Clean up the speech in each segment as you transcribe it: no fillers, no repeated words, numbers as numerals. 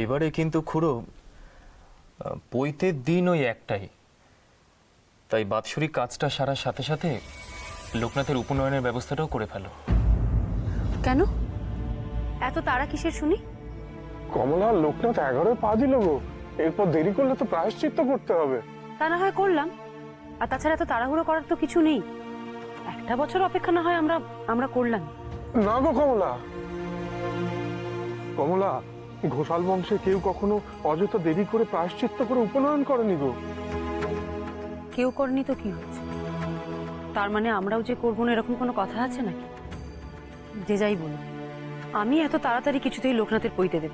এবারে কিন্তু খুড়ো পৈতের দিন ওই একটাই, তাই বাৎসরিক কাজটা সারার সাথে সাথে লোকনাথের উপনয়নের ব্যবস্থাটাও করে ফেলো। কেন এত তাড়া কিসের শুনি? কমলা, লোকনাথ 11 পা দিল গো, এরপর দেরি করলে তো প্রায়শ্চিত্ত করতে হবে। তা না হয় করলাম, আর তাছাড়া এত তাড়াহুড়ো করার তো কিছু নেই। একটা বছর অপেক্ষা না হয় আমরা করলাম। না গো কমলা, কমলা, ঘোষাল বংশে কেউ কখনো অযথা দেরি করে প্রায়শ্চিত্ত করে উপনয়ন করেনি গো। কেউ করেনি তো কি হচ্ছে? তার মানে আমরাও যে করবো না এরকম কোনো কথা আছে নাকি? যে যাই বলুন, আমি এত তাড়াতাড়ি কিছুতেই লোকনাথের পৈতে দেব।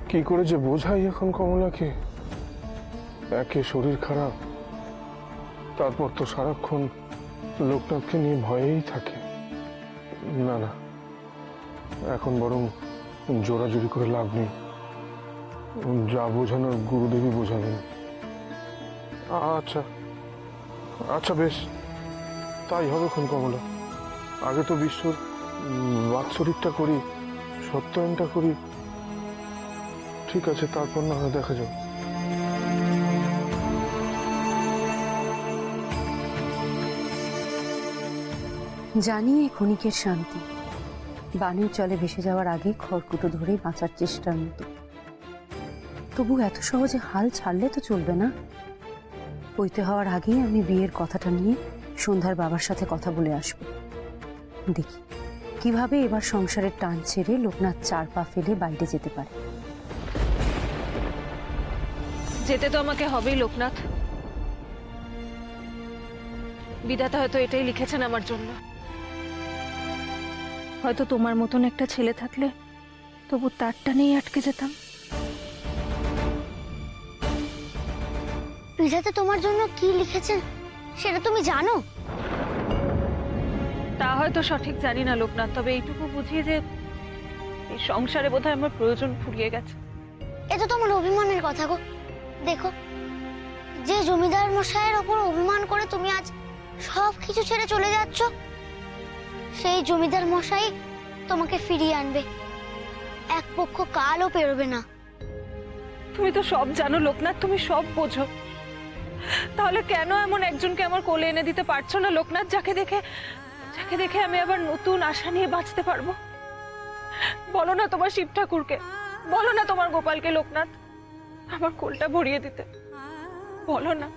কি করে যে বোঝাই এখন কমলাকে। একে শরীর খারাপ, তারপর তো সারাক্ষণ লোকনাথকে নিয়ে ভয়েই থাকে। না না, এখন বরং জোরাজুরি করে লাভ নেই। যা বোঝানোর গুরুদেবী বোঝাবেন। আচ্ছা আচ্ছা, বেশ তাই হবে খন কমলা। আগে তো বিশ্বর বাৎসরিকটা করি, সত্যয়নটা করি, ঠিক আছে, তারপর না হয় দেখা যাবে। জানি এ ক্ষণিকের শান্তি বাণীর জলে ভেসে যাওয়ার আগে খড়কুটো ধরে বাঁচার চেষ্টার মতো, তবু এত সহজে হাল ছাড়লে তো চলবে না। পৈতে হওয়ার আগেই আমি বিয়ের কথাটা নিয়ে সন্ধ্যার বাবার সাথে কথা বলে আসব। দেখি কিভাবে এবার সংসারের টান ছেড়ে লোকনাথ 4 পা ফেলে বাইরে যেতে পারে। যেতে তো আমাকে হবেই লোকনাথ। বিধাতা হয়তো এটাই লিখেছেন আমার জন্য। হয়তো তোমার মতন একটা ছেলে থাকলে তবু তারটা নেই আটকে যেতাম। বিধাতা তোমার জন্য কি লিখেছেন সেটা তুমি জানো? তা হয়তো সঠিক জানি না লোকনাথ, তবে এইটুকু বুঝি যে এই সংসারে বোধহয় আমার প্রয়োজন ফুরিয়ে গেছে। এ তো তোমার অভিমানের কথা গো। দেখো, যে জমিদার মশাইয়ের ওপর অভিমান করে তুমি আজ সব কিছু ছেড়ে চলে যাচ্ছ, সেই জমিদার মশাই তোমাকে ফিরিয়ে আনবে। এক পক্ষ কালও পেরোবে না। তুমি তো সব জানো লোকনাথ, তুমি সব বোঝো, তাহলে কেন এমন একজনকে আমার কোলে এনে দিতে পারছো না লোকনাথ, যাকে দেখে আমি আবার নতুন আশা নিয়ে বাঁচতে পারবো? বলো না তোমার শিব ঠাকুরকে, বলো না তোমার গোপালকে লোকনাথ আমার কোলটা ভরিয়ে দিতে, বলো না।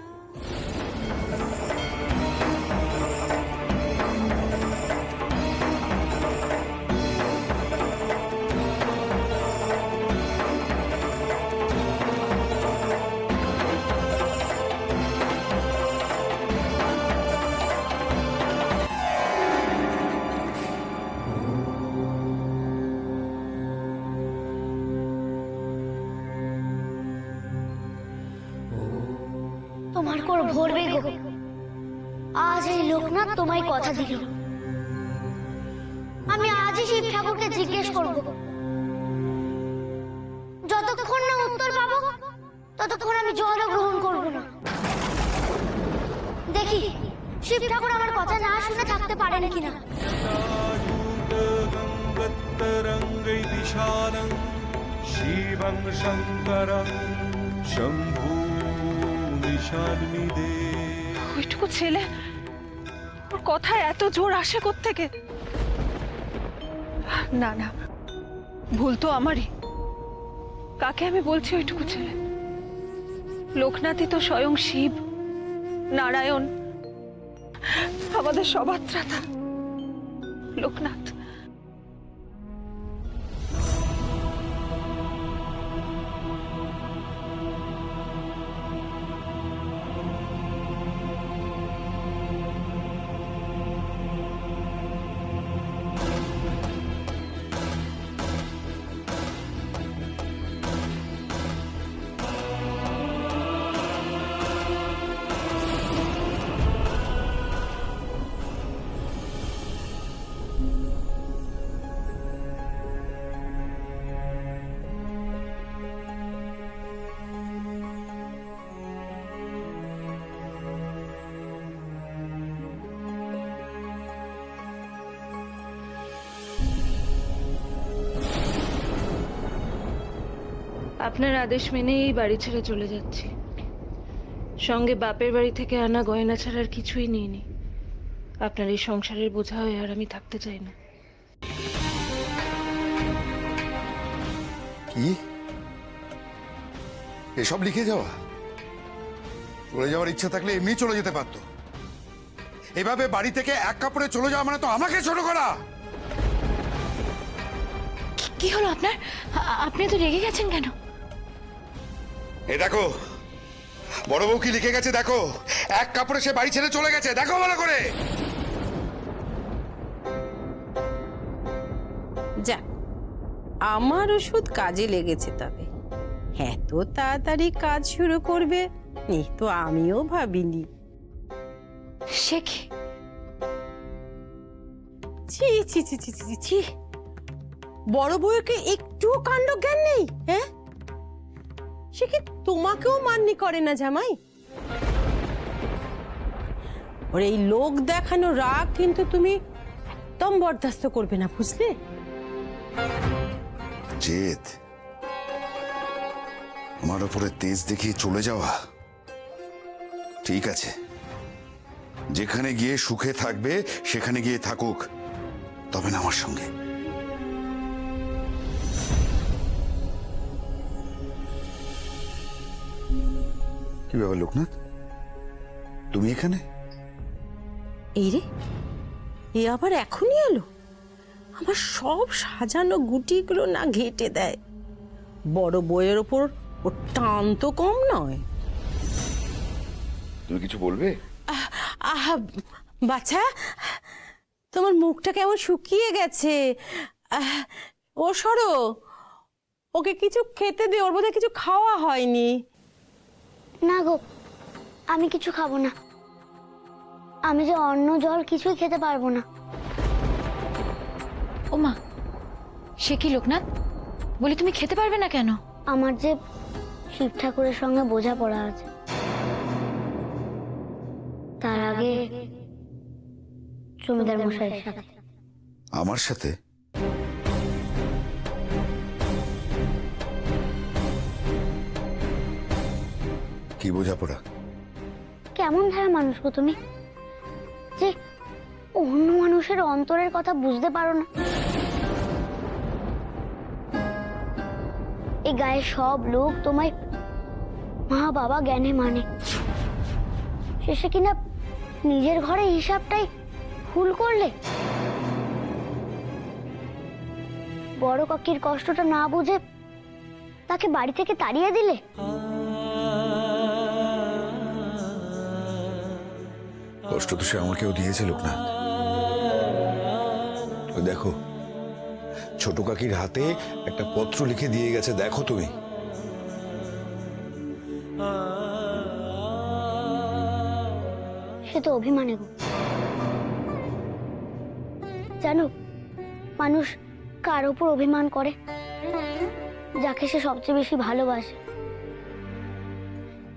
তোমার কোল ভরবে গো। আজ এই লোকনাথ তোমায় কথা দিল। আমি আজই শিব ঠাকুরকে জিজ্ঞেস করব। যতক্ষণ না উত্তর পাবো ততক্ষণ আমি জলও গ্রহণ করব না। দেখি শিব ঠাকুর আমার কথা না শুনে থাকতে পারেন কিনা। শিবং শঙ্করং শম্ভু নিশান্নিদে। ওইটুকু ছেলে, ওর কথায় এত জোর আসে কোত্থেকে? না না, ভুল তো আমারই। কাকে আমি বলছি ওইটুকু ছেলে? লোকনাথই তো স্বয়ং শিব, নারায়ণ, আমাদের সবার ত্রাতা লোকনাথ। আপনার আদেশ মেনে এই বাড়ি ছেড়ে চলে যাচ্ছি। সঙ্গে বাপের বাড়ি থেকে আনা গয়না ছাড়া আর কিছুই নিইনি। আপনার এই সংসারের বোঝা হয়ে আর আমি থাকতে চাই না। কি এসব লিখে যাওয়া? চলে যাওয়ার ইচ্ছা থাকলে এমনি চলে যেতে পারতো। এভাবে বাড়ি থেকে এক কাপড়ে চলে যাওয়া মানে তো আমাকে ছোট করা। কি হলো আপনার? আপনি তো রেগে গেছেন কেন? এ দেখো বড় বউ কি লিখে গেছে দেখো। এক কাপড়ে সে বাড়ি ছেড়ে চলে গেছে, দেখো ভালো করে। যাক, আমার ওষুধ কাজে লেগেছে। তবে এত তাড়াতাড়ি কাজ শুরু করবে এই তো আমিও ভাবিনি। সে কি? ছি ছি ছি ছি ছি ছি, বড় বউকে একটুও কাণ্ড জ্ঞান নেই? হ্যাঁ, সে কি তোমাকেও মান্যি করে না জামাই? ওর এই লোক দেখানো রাগ কিন্তু তুমি একদম বরদাস্ত করবে না, বুঝলে? জেদ, আমার উপরে তেজ দেখিয়ে চলে যাওয়া। ঠিক আছে, যেখানে গিয়ে সুখে থাকবে সেখানে গিয়ে থাকুক, তবে না আমার সঙ্গে। কি ব্যাপার লোকনাথ, তুমি এখানে? এই রে, এ আবার এখনই এলো? আমার সব সাজানো গুটিগুলো না ঘেটে দেয়। বড় বইয়ের ওপর ওর টান তো কম নয়। তুমি কিছু বলবে? আহা বাছা, তোমার মুখটা কেমন শুকিয়ে গেছে। ও সরো, ওকে কিছু খেতে দে, ওর বোধহয় কিছু খাওয়া হয়নি। না গো, আমি কিছু খাবো না। আমি যে অন্ন জল কিছুই খেতে পারবো না। ও মা, সে কি লোকনাথ? বলি তুমি খেতে পারবে না কেন? আমার যে শিব ঠাকুরের সঙ্গে বোঝাপড়া আছে, তার আগে জমিদার মশাইয়ের সাথে। আমার সাথে? কি বোঝাপড়া? কেমন ধারা মানুষ গো তুমি, যে অন্য মানুষের অন্তরের কথা বুঝতে পারো না? এই গায়ের সব লোক তোমায় মা বাবা জ্ঞানে মানে, শেষে কিনা নিজের ঘরে হিসাবটাই ভুল করলে। বড় কাকির কষ্টটা না বুঝে তাকে বাড়ি থেকে তাড়িয়ে দিলে। কষ্ট তো সে আমাকেও দিয়েছে লোকনাথ। ওই দেখো, ছোট কাকির হাতে একটা পত্র লিখে দিয়ে গেছে, দেখো তুমি। সে তো অভিমানে গো। জানো, মানুষ কার উপর অভিমান করে? যাকে সে সবচেয়ে বেশি ভালোবাসে,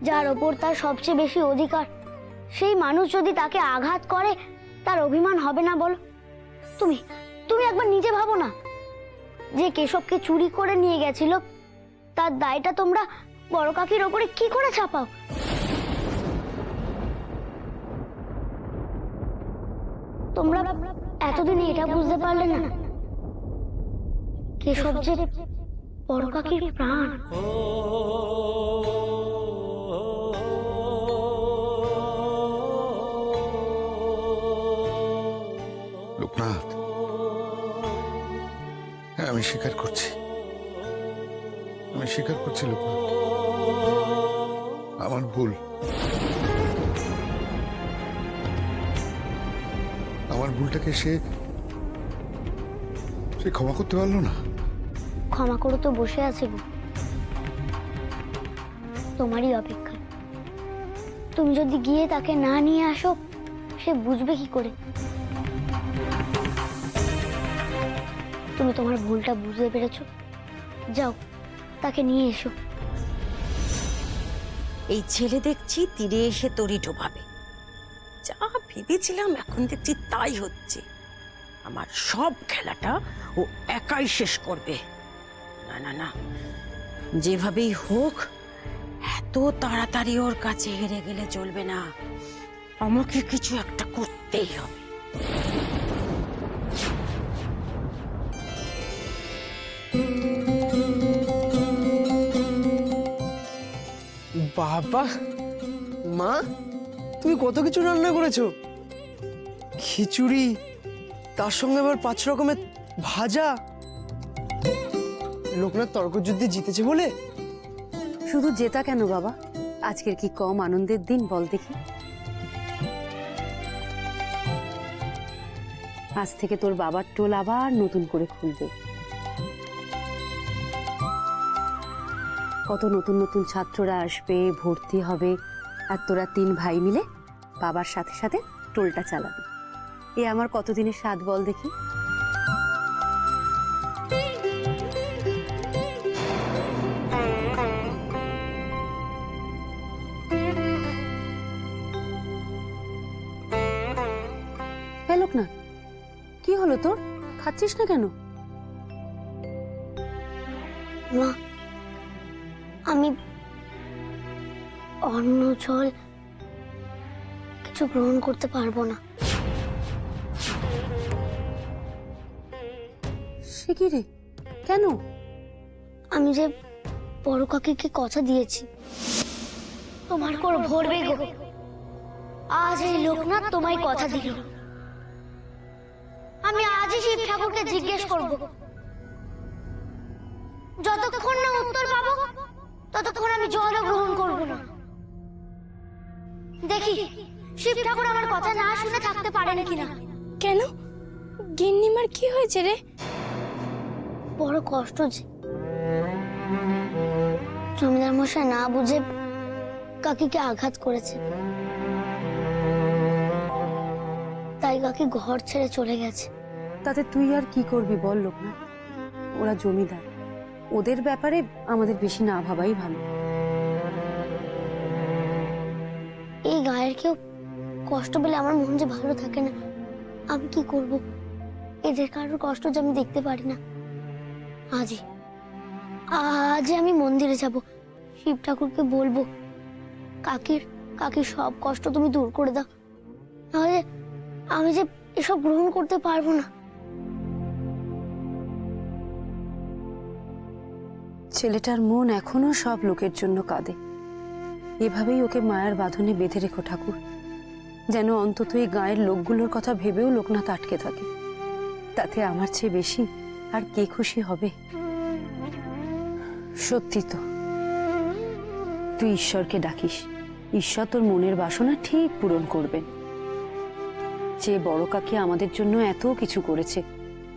যার ওপর তার সবচেয়ে বেশি অধিকার, সেই মানুষ যদি তাকে আঘাত করে, তার অভিমান হবে না বলো? তুমি তুমি একবার নিজে ভাবো না, যে কেশবকে চুরি করে নিয়ে গেছিল, তার দায়টা তোমরা বড় কাকির ওপরে কি করে চাপাও? তোমরা এতদিনে এটা বুঝতে পারলে না, কেশব যে বড় কাকির প্রাণ। লোকনাথ, হ্যাঁ আমি স্বীকার করছি, লোকনাথ, আমার ভুল। আমার ভুলটাকে সে ক্ষমা করতে পারলো না। ক্ষমা করে তো বসে আছে গো, তোমারই অপেক্ষা। তুমি যদি গিয়ে তাকে না নিয়ে আসো, সে বুঝবে কি করে? তুমি তোমার ভুলটা বুঝতে পেরেছো, যাও তাকে নিয়ে এসো। এই ছেলে দেখছি তীরে এসে তরি ডোবাবে। যা ভেবেছিলাম এখন দেখছি তাই হচ্ছে। আমার সব খেলাটা ও একাই শেষ করবে। না না না, যেভাবেই হোক এত তাড়াতাড়ি ওর কাছে হেরে গেলে চলবে না, আমাকে কিছু একটা করতেই হবে। বাবা, মা তুমি কত কিছু রান্না করেছো, খিচুড়ি, তার সঙ্গে আবার 5 রকমের ভাজা। লোকনাথ তর্কযুদ্ধে জিতেছে বলে? শুধু জেতা কেন বাবা, আজকের কি কম আনন্দের দিন বল দেখি। আজ থেকে তোর বাবার টোল আবার নতুন করে খুলবে। কত নতুন নতুন ছাত্ররা আসবে, ভর্তি হবে, আর তোরা 3 ভাই মিলে বাবার সাথে সাথে টোলটা চালাবি। এ আমার কতদিনের স্বাদ বল দেখি। হ্যাঁ লোকনাথ, কি হলো তোর? খাচ্ছিস না কেন? মা, আমি অন্ন জল কিছু গ্রহণ করতে পারবো না। সে কি রে, কেন? আমি যে বড় কাকিকে কথা দিয়েছি তোমার করে ভরবে গো, আজ এই লোকনাথ তোমায় কথা দিল। আমি আজই শিব ঠাকুরকে জিজ্ঞেস করব, যতক্ষণ না উত্তর পাবো ততক্ষণ আমি জল গ্রহণ করব না। দেখি শিব ঠাকুর আমার কথা না শুনে থাকতে পারেন কিনা। কেন? গিন্নিমার কি হয়েছে রে? বড় কষ্ট যে, জমিদার মশাই না বুঝে কাকিকে আঘাত করেছে, তাই কাকি ঘর ছেড়ে চলে গেছে। তাতে তুই আর কি করবি বল লোকনাথ? ওরা জমিদার, ওদের ব্যাপারে আমাদের বেশি না ভাবাই ভালো। এই গায়ের কেউ কষ্ট পেলে আমার মন যে ভালো থাকে না। আমি কি করব? এদের কারোর কষ্ট যে আমি দেখতে পারি না। আজই আমি মন্দিরে যাব, শিব ঠাকুরকে বলবো কাকির সব কষ্ট তুমি দূর করে দাও, নাহলে আমি যে এসব গ্রহণ করতে পারবো না। ছেলেটার মন এখনো সব লোকের জন্য কাঁদে। এভাবেই ওকে মায়ার বাঁধনে বেঁধে রেখো ঠাকুর, যেন অন্তত এই গায়ের লোকগুলোর কথা ভেবেও লোকনাথ আটকে থাকে। তাতে আমার চেয়ে বেশি আর কে খুশি হবে? সত্যি তো, তুই ঈশ্বরকে ডাকিস, ঈশ্বর তোর মনের বাসনা ঠিক পূরণ করবেন। যে বড় কাকি আমাদের জন্য এত কিছু করেছে,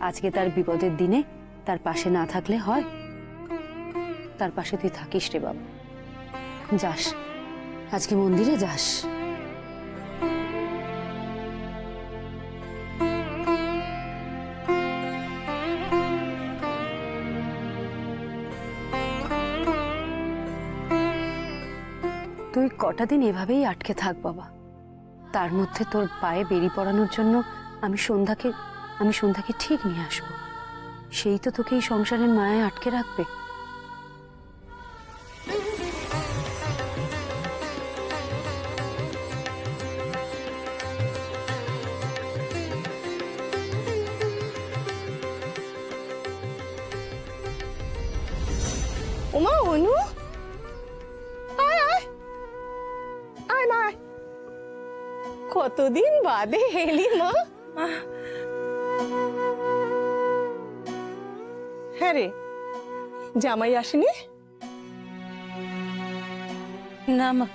আজকে তার বিপদের দিনে তার পাশে না থাকলে হয়? তার পাশে তুই থাকিস রে বাবা, যাস, আজকে মন্দিরে যাস। তুই কটা দিন এভাবেই আটকে থাক বাবা, তার মধ্যে তোর পায়ে বেরি পড়ানোর জন্য আমি সন্ধ্যাকে ঠিক নিয়ে আসবো। সেই তো তোকে এই সংসারের মায়ায় আটকে রাখবে। ওমা, অনু, আয় আয় আয় মা, কতদিন বাদে এলি মা। হ্যাঁ রে, জামাই আসেনি? না মা,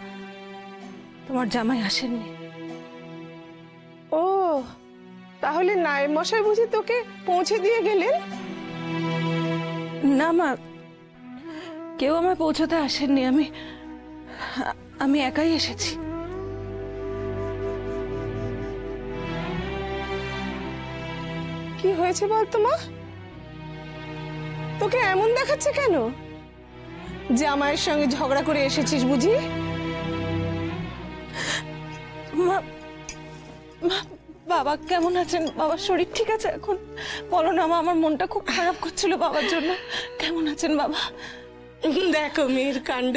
তোমার জামাই আসেননি। ও, তাহলে নায়েব মশাই বুঝি তোকে পৌঁছে দিয়ে গেলেন? না মা, কেউ আমায় পৌঁছতে আসেননি, আমি একাই এসেছি। কি হয়েছে বলতো মা? তোকে এমন দেখাচ্ছে কেন? জামাইয়ের সঙ্গে ঝগড়া করে এসেছিস বুঝি? মা, বাবা কেমন আছেন? বাবার শরীর ঠিক আছে এখন? বলো না মা, আমার মনটা খুব খারাপ করছিল বাবার জন্য। কেমন আছেন বাবা? দেখো মেয়ের কাণ্ড,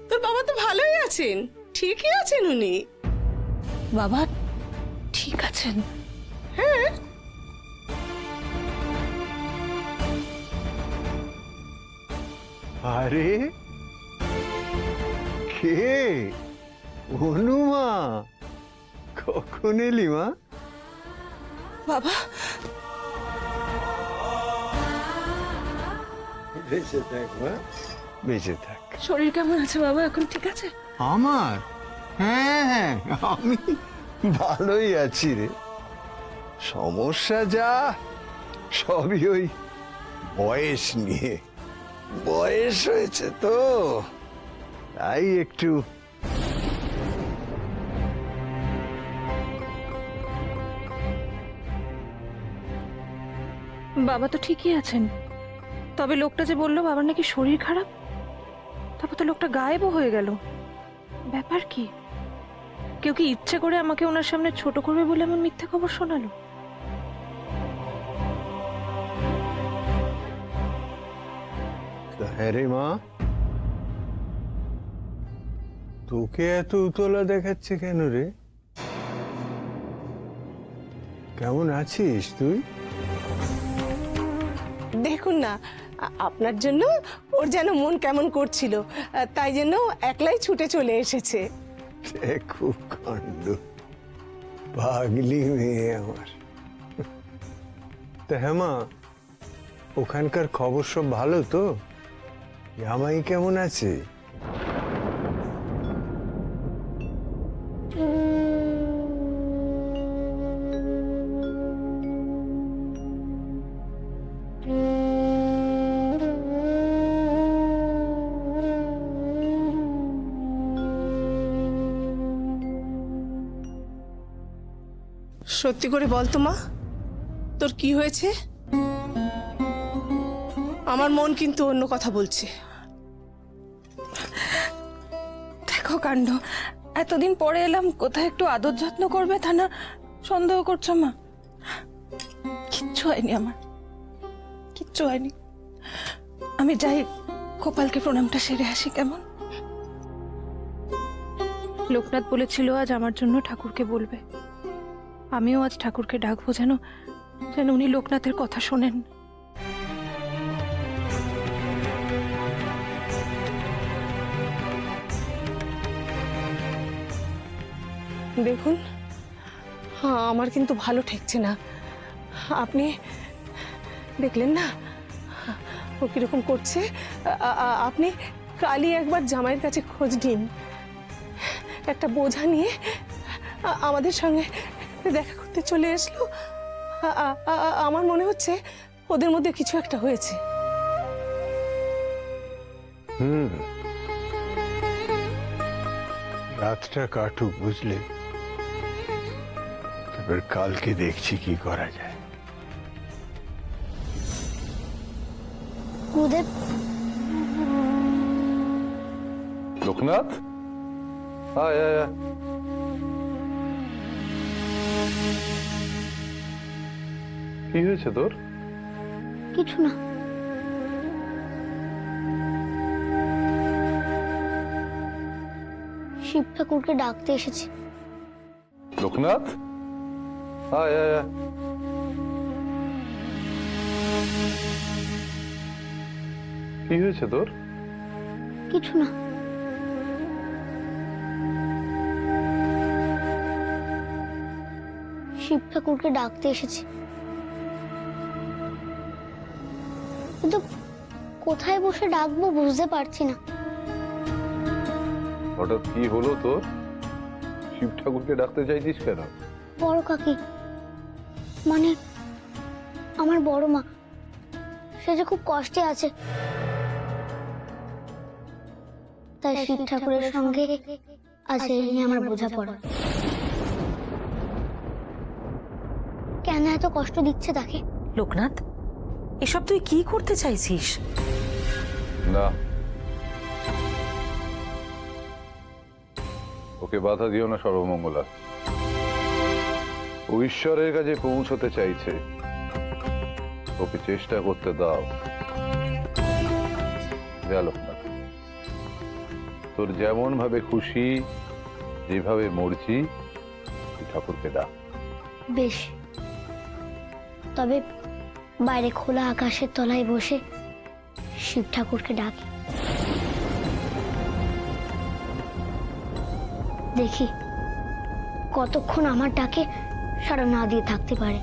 তোর বাবা তো ভালোই আছেন, ঠিকই আছেন উনি। বাবা ঠিক আছেন? হ্যাঁ, আরে কে? অনুমা, কখন এলি মা? বাবা বেঁচে থাক মা, বেঁচে থাক। শরীর কেমন আছে বাবা, এখন ঠিক আছে? আমার? হ্যাঁ হ্যাঁ, আমি ভালোই আছি রে। সমস্যা যা সবই ওই বয়স নিয়ে। বয়স হয়েছে তো, তাই একটু বাবা তো ঠিকই আছেন, তবে লোকটা যে বললো বাবার নাকি শরীর খারাপ, তারপর তো লোকটা গায়েবও হয়ে গেল। ব্যাপার কি? কেউ কি ইচ্ছে করে আমাকে ওনার সামনে ছোট করবে বলে এমন মিথ্যা খবর শোনালো? হ্যাঁ রে মা, তোকে এত উতলা দেখাচ্ছে কেন রে? কেমন আছিস তুই? দেখুন না, আপনার জন্য ওর যেন মন কেমন করছিল, তাই জন্য একলাই ছুটে চলে এসেছে। খুব কাণ্ড, পাগলি মেয়ে আমার। তা হ্যাঁ মা, ওখানকার খবর সব ভালো তো? জামাই কেমন আছে? সত্যি করে বল তো মা, তোর কি হয়েছে? আমার মন কিন্তু অন্য কথা বলছে। দেখো কাণ্ড, এতদিন পরে এলাম, কোথায় একটু আদর যত্ন করবে তা না সন্দেহ করছো মা? কিচ্ছু হয়নি আমার, কিচ্ছু হয়নি। আমি যাই, গোপালকে প্রণামটা সেরে আসি কেমন? লোকনাথ বলেছিল আজ আমার জন্য ঠাকুরকে বলবে। আমিও আজ ঠাকুরকে ডাকবো, যেন যেন উনি লোকনাথের কথা শোনেন। দেখুন, হ্যাঁ, আমার কিন্তু ভালো ঠেকছে না। আপনি দেখলেন না ও কিরকম করছে? আপনি কালই একবার জামাইয়ের কাছে খোঁজ নিন। একটা বোঝা নিয়ে আমাদের সঙ্গে দেখা করতে চলে আসলো। আমার মনে হচ্ছে ওদের মধ্যে কিছু একটা হয়েছে। রাতটা কাটুক, বুঝলে? তারপর কালকে দেখছি কি করা যায়। গুরুদেব, লোকনাথ, আয় আয় আয়। কি হয়েছে তোর? কিছু না। শিব ঠাকুরকে ডাকতে এসেছি। লোকনাথ, আয় আয় আয়। কি হয়েছে তোর? কিছু না। শিব ঠাকুরকে ডাকতে এসেছি, কিন্তু কোথায় বসে ডাকবো বুঝতে পারছি না। হঠাৎ কি হলো তোর? শিব ঠাকুরকে ডাকতে চাইছিস কেন? বড় কাকি, মানে আমার বড় মা, সে যে খুব কষ্টে আছে, তাই শিব ঠাকুরের সঙ্গে আজ এই নিয়ে আমার বোঝাপড়া। কেন এত কষ্ট দিচ্ছে তাকে? লোকনাথ, এসব তুই কি করতে চাইছিস? না, ওকে বাধা দিও না সর্বমঙ্গলা। ও ঈশ্বরের কাছে পৌঁছতে চাইছে, ওকে চেষ্টা করতে দাও। দেয়া লোকনাথ, তোর যেমন ভাবে খুশি, যেভাবে মর্জি, তুই ঠাকুরকে ডাক। বেশ, তবে বাইরে খোলা আকাশের তলায় বসে শিব ঠাকুরকে ডাকি, দেখি কতক্ষণ আমার ডাকে সাড়া না দিয়ে থাকতে পারে।